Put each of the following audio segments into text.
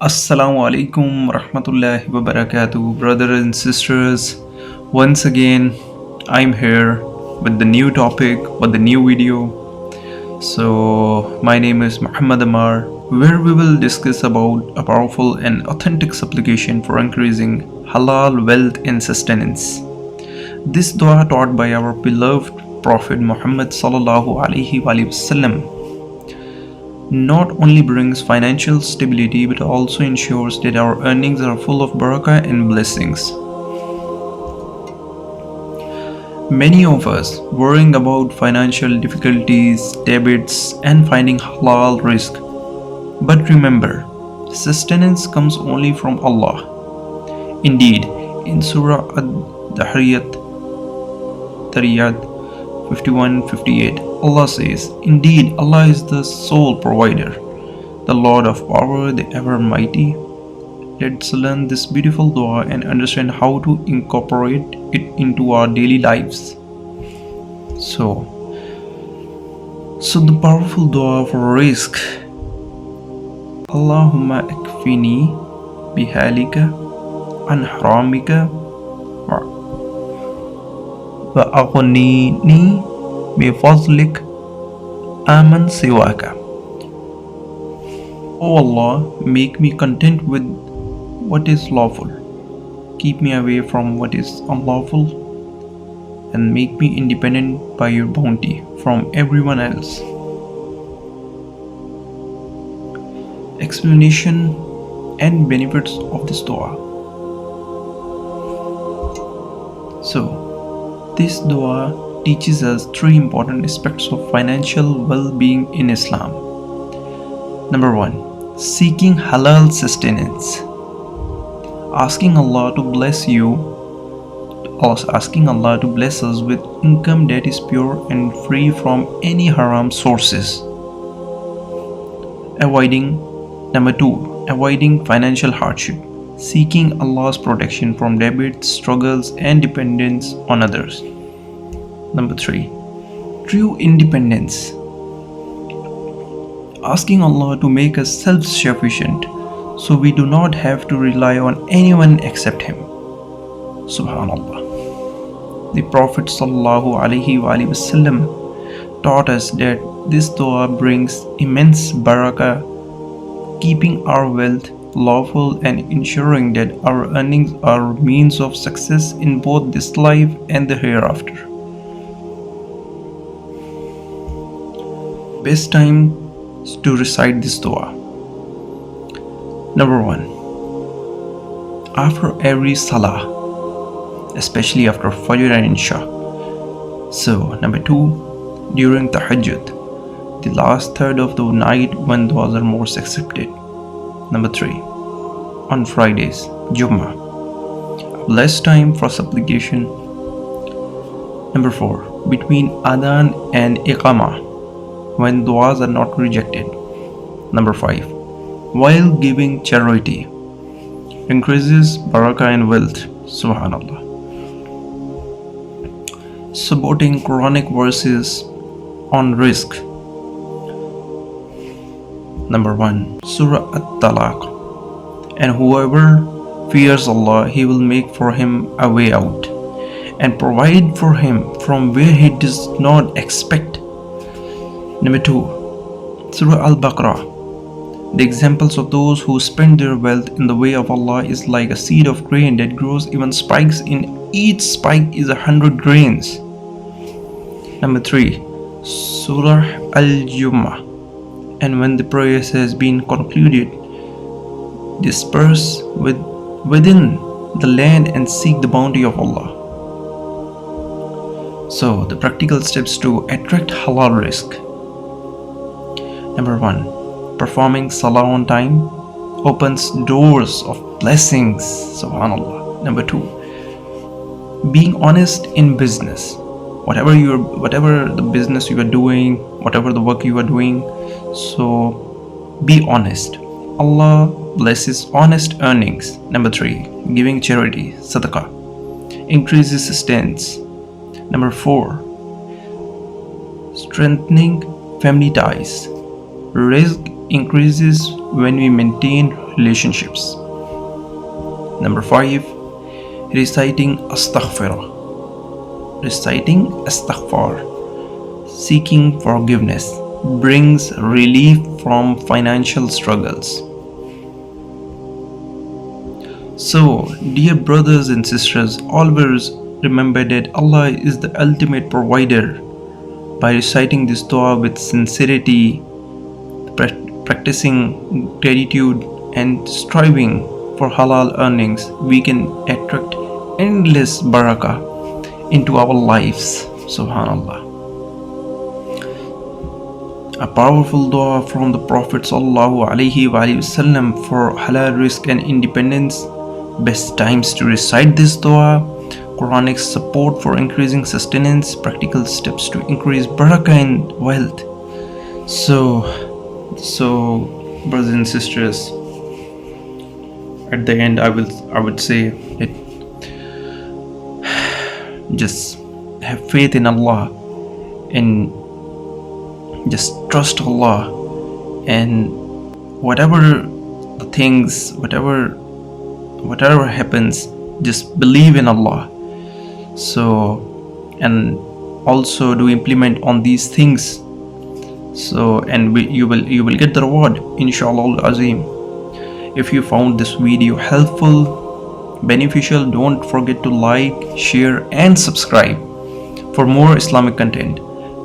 Assalamu alaikum rahmatullahi wa barakatuh, brothers and sisters. Once again, I'm here with the new topic, with the new video. So, my name is Muhammad Amar, where we will discuss about a powerful and authentic supplication for increasing halal wealth and sustenance. This dua taught by our beloved Prophet Muhammad sallallahu alaihi wasallam not only brings financial stability but also ensures that our earnings are full of barakah and blessings. Many of us worrying about financial difficulties, debts, and finding halal rizq. But remember, sustenance comes only from Allah. Indeed, in Surah Ad-Dahriyat 51-58, Allah says, "Indeed, Allah is the sole provider, the Lord of power, the ever mighty." Let's learn this beautiful dua and understand how to incorporate it into our daily lives. So the powerful dua for rizq. Allahumma akfini bihalika an haramika wa aghnini bifadlik aman siwaka. O Allah, make me content with what is lawful, keep me away from what is unlawful, and make me independent by your bounty from everyone else. Explanation and benefits of this dua. So, this dua teaches us three important aspects of financial well-being in Islam. Number one, seeking halal sustenance. Asking Allah to bless us with income that is pure and free from any haram sources. Number two, avoiding financial hardship. Seeking Allah's protection from debts, struggles, and dependence on others. Number three, true independence. Asking Allah to make us self-sufficient so we do not have to rely on anyone except Him. Subhanallah. The Prophet sallallahu alaihi wasallam taught us that this dua brings immense barakah, keeping our wealth lawful and ensuring that our earnings are means of success in both this life and the hereafter. Best time to recite this dua. Number one, after every salah, especially after Fajr and Isha. So, number two, during Tahajjud, the last third of the night when duas are most accepted. Number three, on Fridays, Jummah, a blessed time for supplication. Number four, between Adhan and Iqamah, when duas are not rejected. Number five, while giving charity, increases barakah and wealth. Subhanallah. Supporting Quranic verses on rizq. Number one, Surah At-Talaq. And whoever fears Allah, He will make for him a way out and provide for him from where he does not expect. Number two, Surah Al-Baqarah. The examples of those who spend their wealth in the way of Allah is like a seed of grain that grows even spikes. In each spike is 100 grains. Number three, Surah Al-Jummah. And when the prayer has been concluded, disperse within the land and seek the bounty of Allah. So, the practical steps to attract halal rizq. Number one, performing salah on time opens doors of blessings. Subhanallah. Number two, being honest in business. Whatever the business you are doing, whatever the work you are doing, so be honest. Allah blesses honest earnings. Number three, giving charity, sadaqah, increases sustenance. Number four, strengthening family ties. Rizq increases when we maintain relationships. Number 5, reciting astaghfirullah. Reciting astaghfar, seeking forgiveness, brings relief from financial struggles. So, dear brothers and sisters, always remember that Allah is the ultimate provider. By reciting this dua with sincerity, practicing gratitude, and striving for halal earnings, we can attract endless barakah into our lives. Subhanallah. A powerful dua from the Prophet ﷺ for halal rizq and independence. Best times to recite this dua: Quranic support for increasing sustenance, practical steps to increase barakah and wealth. So brothers and sisters, at the end I would say that just have faith in Allah and just trust Allah, and whatever the things, whatever happens, just believe in Allah. So, and also do implement on these things. So, and you will get the reward, inshallah azim. If you found this video helpful, beneficial, don't forget to like, share, and subscribe for more Islamic content.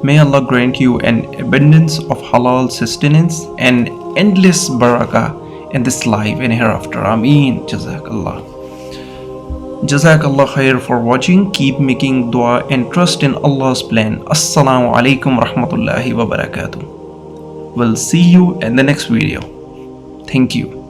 May Allah grant you an abundance of halal sustenance and endless barakah in this life and hereafter. Ameen. Jazakallah khair for watching. Keep making dua and trust in Allah's plan. Assalamu alaikum rahmatullahi wa barakatuh. We'll see you in the next video. Thank you.